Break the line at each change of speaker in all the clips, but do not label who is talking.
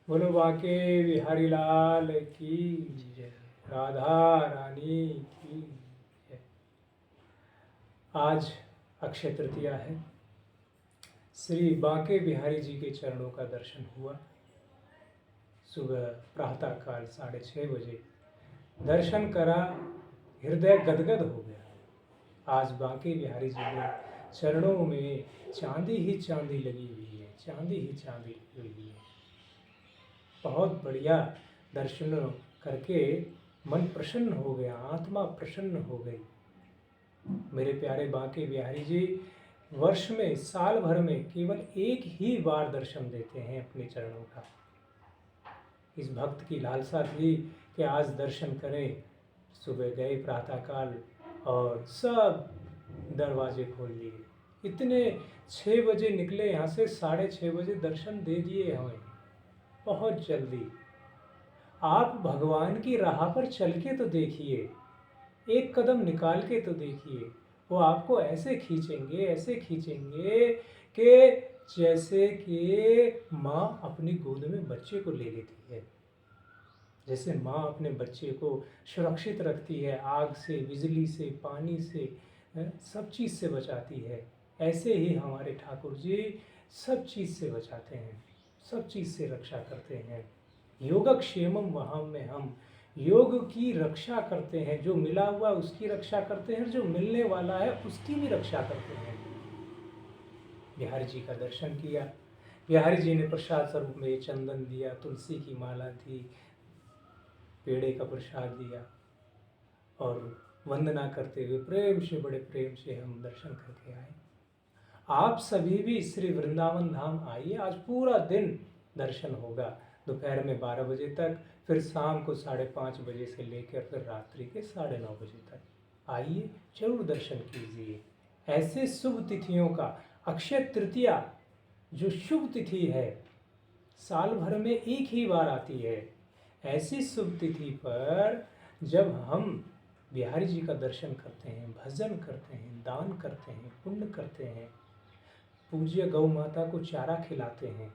बोलो बाके बिहारी लाल की जय, राधा रानी की जय। आज अक्षय तृतीया है। श्री बाके बिहारी जी के चरणों का दर्शन हुआ। सुबह प्रातः काल 6:30 बजे दर्शन करा, हृदय गदगद हो गया। आज बाके बिहारी जी के चरणों में चांदी ही चांदी लगी हुई है, चांदी ही चांदी लगी हुई है। बहुत बढ़िया दर्शन करके मन प्रसन्न हो गया, आत्मा प्रसन्न हो गई। मेरे प्यारे बाके बिहारी जी वर्ष में, साल भर में केवल एक ही बार दर्शन देते हैं अपने चरणों का। इस भक्त की लालसा थी कि आज दर्शन करें। सुबह गए प्रातःकाल और सब दरवाजे खोल दिए। इतने 6 बजे निकले यहाँ से, 6:30 बजे दर्शन दे दिए हमें, बहुत जल्दी। आप भगवान की राह पर चल के तो देखिए, एक कदम निकाल के तो देखिए, वो आपको ऐसे खींचेंगे कि जैसे कि माँ अपनी गोद में बच्चे को ले लेती है। जैसे माँ अपने बच्चे को सुरक्षित रखती है, आग से, बिजली से, पानी से, सब चीज़ से बचाती है, ऐसे ही हमारे ठाकुर जी सब चीज़ से बचाते हैं, सब चीज़ से रक्षा करते हैं। योगक्षेमम वहां में हम योग की रक्षा करते हैं। जो मिला हुआ उसकी रक्षा करते हैं, जो मिलने वाला है उसकी भी रक्षा करते हैं। बिहारी जी का दर्शन किया। बिहारी जी ने प्रसाद स्वरूप में चंदन दिया, तुलसी की माला दी, पेड़े का प्रसाद दिया और वंदना करते हुए प्रेम से, बड़े प्रेम से हम दर्शन करके आए। आप सभी भी श्री वृंदावन धाम आइए। आज पूरा दिन दर्शन होगा, दोपहर में 12 बजे तक, फिर शाम को 5:30 बजे से लेकर फिर रात्रि के 9:30 बजे तक। आइए, जरूर दर्शन कीजिए। ऐसे शुभ तिथियों का अक्षय तृतीया जो शुभ तिथि है, साल भर में एक ही बार आती है। ऐसी शुभ तिथि पर जब हम बिहारी जी का दर्शन करते हैं, भजन करते हैं, दान करते हैं, पुण्य करते हैं, पूज्य गौ माता को चारा खिलाते हैं।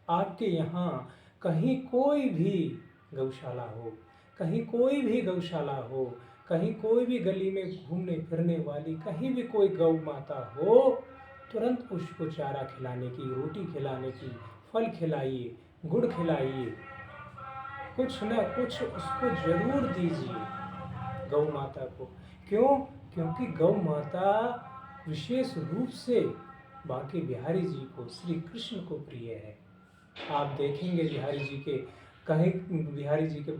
आपके यहाँ कहीं कोई भी गौशाला हो, कहीं कोई भी गौशाला हो, कहीं कोई भी गली में घूमने फिरने वाली कहीं भी कोई गौ माता हो, तुरंत उसको चारा खिलाने की, रोटी खिलाने की, फल खिलाइए, गुड़ खिलाइए, कुछ न कुछ उसको जरूर दीजिए गौ माता को। क्यों? क्योंकि गौ माता विशेष रूप से बाके बिहारी जी को, श्री कृष्ण को प्रिय है। आप देखेंगे बिहारी जी के, कहीं बिहारी जी के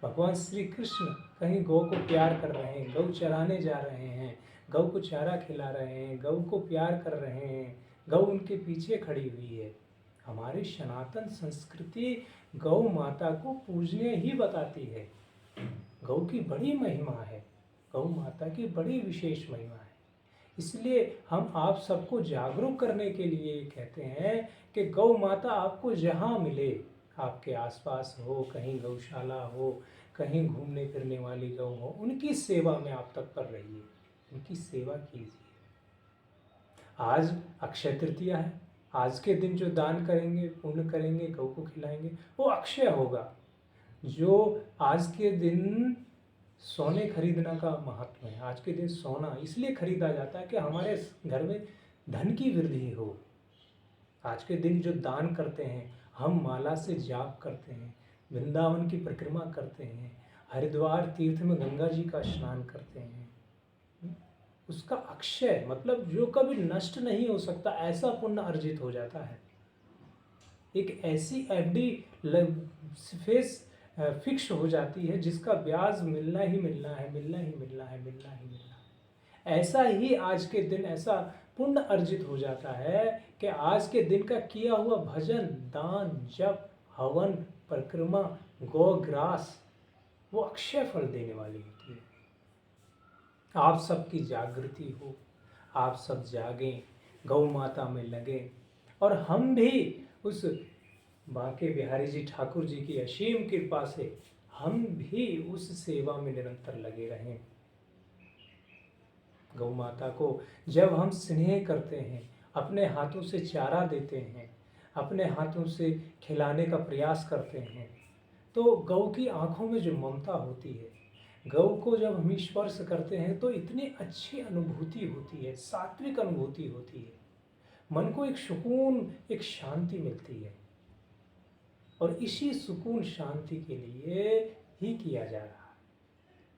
भगवान श्री कृष्ण कहीं गौ को प्यार कर रहे हैं, गौ चराने जा रहे हैं, गौ को चारा खिला रहे हैं, गौ को प्यार कर रहे हैं, गौ उनके पीछे खड़ी हुई है। हमारी सनातन संस्कृति गौ माता को पूजने ही बताती है। गौ की बड़ी महिमा है, गौ माता की बड़ी विशेष महिमा है। इसलिए हम आप सबको जागरूक करने के लिए कहते हैं कि गौ माता आपको जहाँ मिले, आपके आसपास हो, कहीं गौशाला हो, कहीं घूमने फिरने वाली गौ हो, उनकी सेवा में आप तत्पर रहिए, उनकी सेवा कीजिए। आज अक्षय तृतीया है। आज के दिन जो दान करेंगे, पुण्य करेंगे, गौ को खिलाएंगे, वो अक्षय होगा। जो आज के दिन सोने खरीदना का महत्व है। आज के दिन सोना इसलिए खरीदा जाता है कि हमारे घर में धन की वृद्धि हो। आज के दिन जो दान करते हैं, हम माला से जाप करते हैं, वृंदावन की परिक्रमा करते हैं, हरिद्वार तीर्थ में गंगा जी का स्नान करते हैं, उसका अक्षय मतलब जो कभी नष्ट नहीं हो सकता, ऐसा पुण्य अर्जित हो जाता है। एक ऐसी एफडी फेस फिक्स हो जाती है जिसका ब्याज मिलना ही मिलना है, मिलना ही मिलना है, मिलना ही मिलना है। ऐसा ही आज के दिन ऐसा पुण्य अर्जित हो जाता है कि आज के दिन का किया हुआ भजन, दान, जप, हवन, परिक्रमा, गोग्रास वो अक्षय फल देने वाली होती है। आप सबकी जागृति हो, आप सब जागें, गौ माता में लगें और हम भी उस बाके बिहारी जी ठाकुर जी की असीम कृपा से हम भी उस सेवा में निरंतर लगे रहें। गौ माता को जब हम स्नेह करते हैं, अपने हाथों से चारा देते हैं, अपने हाथों से खिलाने का प्रयास करते हैं, तो गौ की आंखों में जो ममता होती है, गौ को जब हम स्पर्श करते हैं तो इतनी अच्छी अनुभूति होती है, सात्विक अनुभूति होती है, मन को एक सुकून, एक शांति मिलती है। और इसी सुकून शांति के लिए ही किया जा रहा है।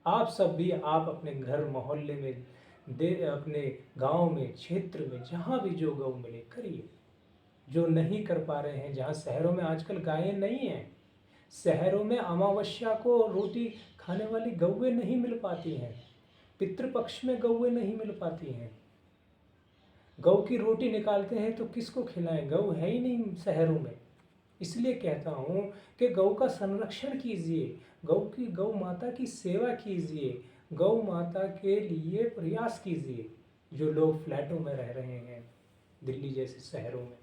आप सब भी, आप अपने घर मोहल्ले में, अपने गांव में, क्षेत्र में, जहाँ भी जो गौ मिले करिए। जो नहीं कर पा रहे हैं, जहाँ शहरों में आजकल गायें नहीं हैं, शहरों में अमावस्या को रोटी खाने वाली गौएं नहीं मिल पाती हैं, पितृपक्ष में गौएं नहीं मिल पाती हैं। गौ की रोटी निकालते हैं तो किसको खिलाएं? गौ है ही नहीं शहरों में। इसलिए कहता हूँ कि गौ का संरक्षण कीजिए, गौ माता की सेवा कीजिए, गौ माता के लिए प्रयास कीजिए। जो लोग फ्लैटों में रह रहे हैं, दिल्ली जैसे शहरों में,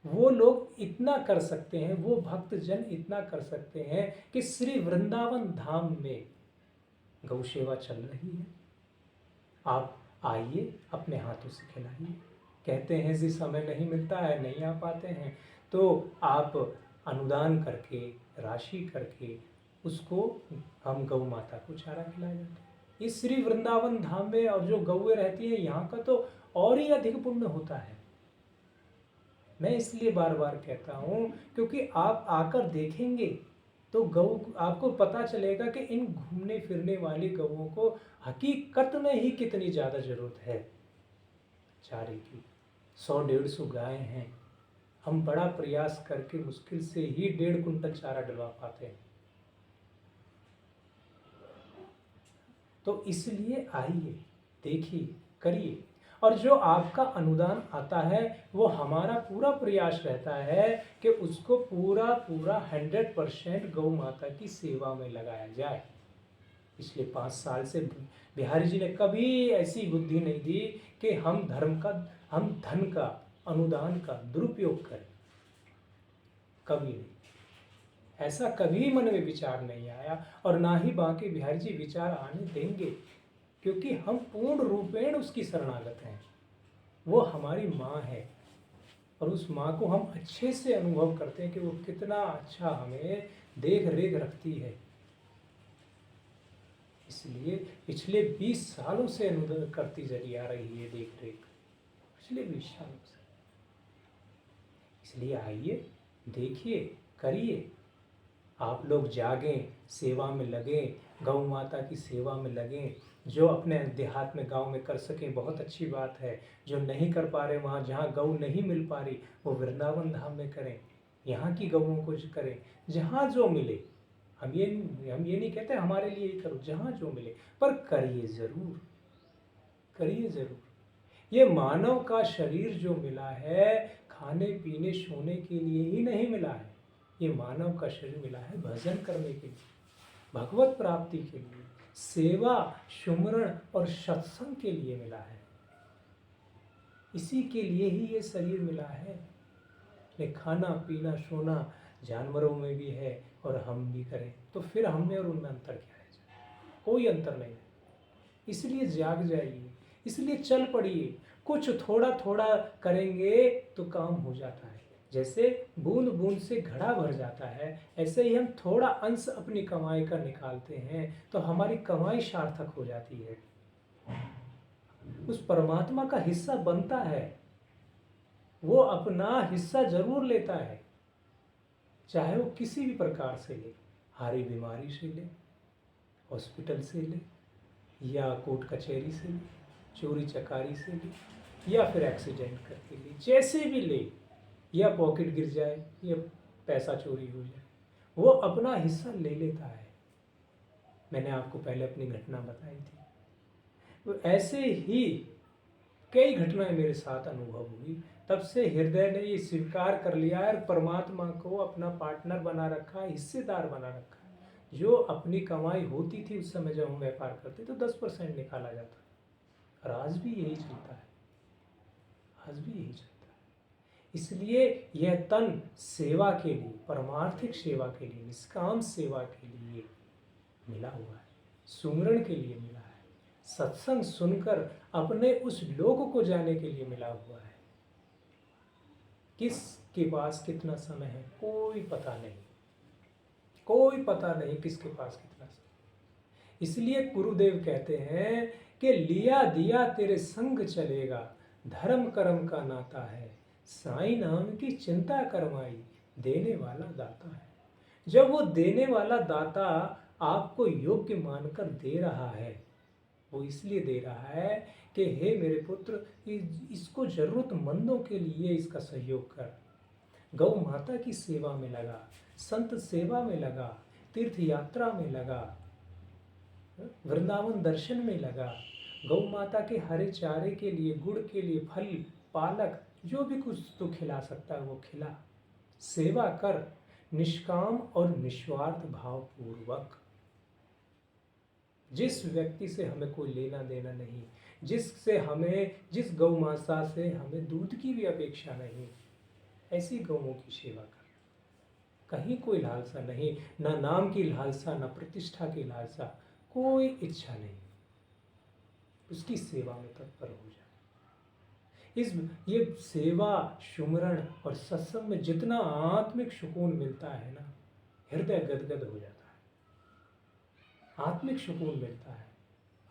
वो लोग इतना कर सकते हैं, वो भक्तजन इतना कर सकते हैं कि श्री वृंदावन धाम में गौ सेवा चल रही है। आप आइए, अपने हाथों से खिलाइए। कहते हैं जी समय नहीं मिलता है, नहीं आ पाते हैं, तो आप अनुदान करके, राशि करके उसको हम गौ माता को चारा खिलाया जाता है। इस श्री वृंदावन धाम में और जो गौएं रहती है यहाँ का तो और ही अधिक पुण्य होता है। मैं इसलिए बार बार कहता हूँ क्योंकि आप आकर देखेंगे तो गौ, आपको पता चलेगा कि इन घूमने फिरने वाली गौओं को हकीकत में ही कितनी ज़्यादा ज़रूरत है चारे की। 100-150 गायें हैं, हम बड़ा प्रयास करके मुश्किल से ही 1.5 कुंटल चारा डलवा पाते हैं। तो इसलिए आइए, देखिए, करिए। और जो आपका अनुदान आता है वो हमारा पूरा प्रयास रहता है कि उसको पूरा 100% गौ माता की सेवा में लगाया जाए। पिछले 5 साल से बिहारी जी ने कभी ऐसी बुद्धि नहीं दी कि हम धन का, अनुदान का दुरुपयोग करें। कभी नहीं, ऐसा कभी मन में विचार नहीं आया और ना ही बाकी बिहारी जी विचार आने देंगे, क्योंकि हम पूर्ण रूपेण उसकी शरणागत हैं। वो हमारी माँ है और उस माँ को हम अच्छे से अनुभव करते हैं कि वो कितना अच्छा हमें देख रेख रखती है। इसलिए पिछले 20 सालों से अनुदान करती चली आ रही है देख रेख, पिछले 20 सालों से। इसलिए आइए, देखिए, करिए। आप लोग जागें, सेवा में लगें, गौ माता की सेवा में लगें। जो अपने देहात में, गांव में कर सकें बहुत अच्छी बात है। जो नहीं कर पा रहे, वहाँ जहाँ गौ नहीं मिल पा रही, वो वृंदावन धाम में करें, यहाँ की गौओं को करें, जहाँ जो मिले। हम ये नहीं कहते हमारे लिए ही करो, जहाँ जो मिले, पर करिए ज़रूर, करिए ज़रूर। ये मानव का शरीर जो मिला है खाने पीने सोने के लिए ही नहीं मिला है। ये मानव का शरीर मिला है भजन करने के लिए, भगवत प्राप्ति के लिए, सेवा, सुमरण और सत्संग के लिए मिला है। इसी के लिए ही ये शरीर मिला है। ले खाना पीना सोना जानवरों में भी है और हम भी करें, तो फिर हम में और उनमें अंतर क्या है? कोई अंतर नहीं है। इसलिए जाग जाइए, इसलिए चल पड़िए। कुछ थोड़ा थोड़ा करेंगे तो काम हो जाता है। जैसे बूंद बूंद से घड़ा भर जाता है, ऐसे ही हम थोड़ा अंश अपनी कमाई का निकालते हैं तो हमारी कमाई सार्थक हो जाती है, उस परमात्मा का हिस्सा बनता है। वो अपना हिस्सा जरूर लेता है, चाहे वो किसी भी प्रकार से ले, हारी बीमारी से ले, हॉस्पिटल से ले, या कोर्ट कचहरी से ले, चोरी चकारी से ले, या फिर एक्सीडेंट करके ले, जैसे भी ले, या पॉकेट गिर जाए या पैसा चोरी हो जाए, वो अपना हिस्सा ले लेता है। मैंने आपको पहले अपनी घटना बताई थी। तो ऐसे ही कई घटनाएं मेरे साथ अनुभव हुई। तब से हृदय ने ये स्वीकार कर लिया है और परमात्मा को अपना पार्टनर बना रखा है, हिस्सेदार बना रखा है। जो अपनी कमाई होती थी उस समय जब हम व्यापार करते तो 10% निकाला जाता, और आज भी यही चलता है, आज भी यही चलता है। इसलिए यह तन सेवा के लिए, परमार्थिक सेवा के लिए, निष्काम सेवा के लिए मिला हुआ है, सुमरण के लिए मिला है, सत्संग सुनकर अपने उस लोक को जाने के लिए मिला हुआ है। किसके पास कितना समय है कोई पता नहीं, कोई पता नहीं किसके पास कितना समय। इसलिए गुरुदेव कहते हैं कि लिया दिया तेरे संग चलेगा, धर्म कर्म का नाता है, साईं नाम की चिंता करवाई, देने वाला दाता है। जब वो देने वाला दाता आपको योग्य मानकर दे रहा है, वो इसलिए दे रहा है कि हे मेरे पुत्र, इसको जरूरतमंदों के लिए इसका सहयोग कर। गौ माता की सेवा में लगा, संत सेवा में लगा, तीर्थ यात्रा में लगा, वृंदावन दर्शन में लगा, गौ माता के हरे चारे के लिए, गुड़ के लिए, फल पालक जो भी कुछ तो खिला सकता है वो खिला, सेवा कर, निष्काम और निस्वार्थ भाव पूर्वक। जिस व्यक्ति से हमें कोई लेना देना नहीं, जिस गौ माता से हमें दूध की भी अपेक्षा नहीं, ऐसी गौओं की सेवा कर। कहीं कोई लालसा नहीं, ना नाम की लालसा, ना प्रतिष्ठा की लालसा, कोई इच्छा नहीं, उसकी सेवा में तत्पर हो जा। ये सेवा, सुमरण और सत्संग में जितना आत्मिक सुकून मिलता है ना, हृदय गदगद हो जाता है, आत्मिक सुकून मिलता है।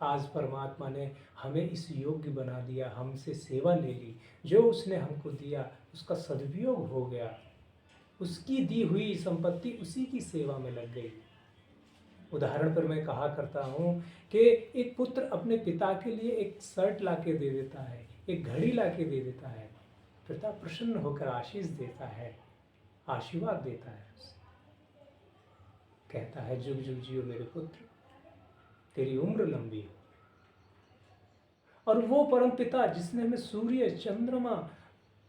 आज परमात्मा ने हमें इस योग्य बना दिया, हमसे सेवा ले ली, जो उसने हमको दिया उसका सदुपयोग हो गया, उसकी दी हुई संपत्ति उसी की सेवा में लग गई। उदाहरण पर मैं कहा करता हूँ कि एक पुत्र अपने पिता के लिए एक शर्ट ला के दे देता है, एक घड़ी ला के दे देता है, पिता प्रसन्न होकर आशीष देता है, आशीर्वाद देता है, कहता है जुग जुग जियो मेरे पुत्र, तेरी उम्र लंबी हो। और वो परम पिता जिसने हमें सूर्य, चंद्रमा,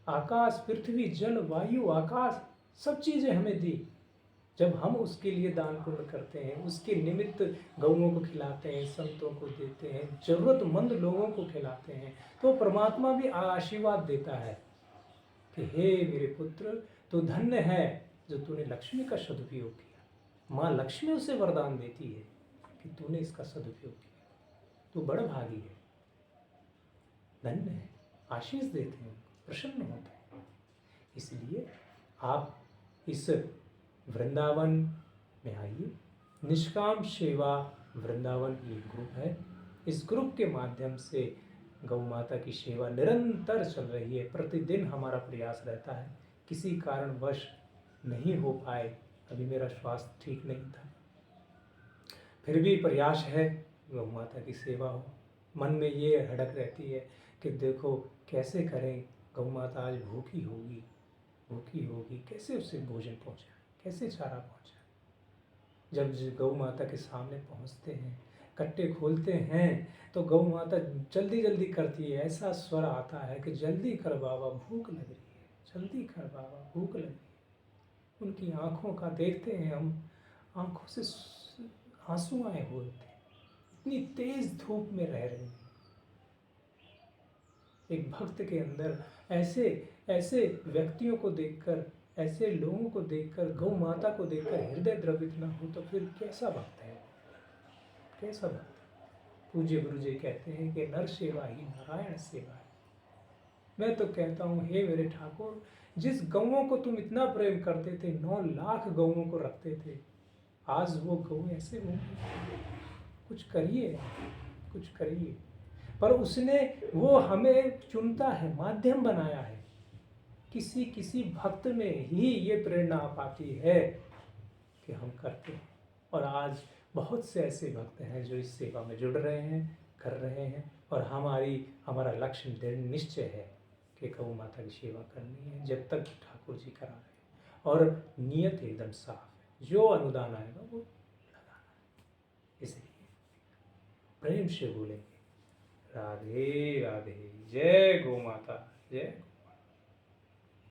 आकाश, पृथ्वी, जल, वायु, आकाश सब चीजें हमें दी, जब हम उसके लिए दान पुण्य करते हैं, उसके निमित्त गौओं को खिलाते हैं, संतों को देते हैं, जरूरतमंद लोगों को खिलाते हैं, तो परमात्मा भी आशीर्वाद देता है कि हे मेरे पुत्र, तो धन्य है जो तूने लक्ष्मी का सदुपयोग किया। माँ लक्ष्मी उसे वरदान देती है कि तूने इसका सदुपयोग किया, तू बड़ा भागी है, धन्य है, आशीष देते हैं, प्रसन्न होते हैं। इसलिए आप इस वृंदावन में आइए। निष्काम सेवा वृंदावन ये ग्रुप है, इस ग्रुप के माध्यम से गौ माता की सेवा निरंतर चल रही है। प्रतिदिन हमारा प्रयास रहता है, किसी कारणवश नहीं हो पाए, अभी मेरा स्वास्थ्य ठीक नहीं था, फिर भी प्रयास है गौ माता की सेवा हो। मन में ये हड़क रहती है कि देखो कैसे करें, गौ माता आज भूखी होगी, कैसे उसे भोजन पहुँचाएं, कैसे चारा पहुँचाएं। जब गौ माता के सामने पहुँचते हैं, कट्टे खोलते हैं, तो गौ माता जल्दी जल्दी करती है, ऐसा स्वर आता है कि जल्दी कर बाबा भूख लग रही है, जल्दी कर बाबा भूख लग रही है। उनकी आँखों का देखते हैं हम, आँखों से आंसू आए हुए थे, इतनी तेज धूप में रह रही हैं। एक भक्त के अंदर ऐसे व्यक्तियों को देखकर, ऐसे लोगों को देखकर, गौ माता को देखकर हृदय द्रवित ना हो तो फिर कैसा भक्त है, कैसा भक्त। पूज्य गुरु जी कहते हैं कि नर सेवा ही नारायण सेवा है। मैं तो कहता हूँ हे मेरे ठाकुर, जिस गौओं को तुम इतना प्रेम करते थे, 9 लाख गौओं को रखते थे, आज वो गौ ऐसे होंगे, कुछ करिए, कुछ करिए। पर उसने वो हमें चुनता है, माध्यम बनाया है। किसी भक्त में ही ये प्रेरणा आ पाती है कि हम करते हैं। और आज बहुत से ऐसे भक्त हैं जो इस सेवा में जुड़ रहे हैं, कर रहे हैं, और हमारा लक्ष्य दृढ़ निश्चय है कि गौ माता की सेवा करनी है जब तक ठाकुर जी करा रहे हैं। और नियत एकदम साफ है, जो अनुदान आएगा वो लगाना है। इसलिए प्रेम से बोलेंगे राधे राधे, जय गौ माता, जय।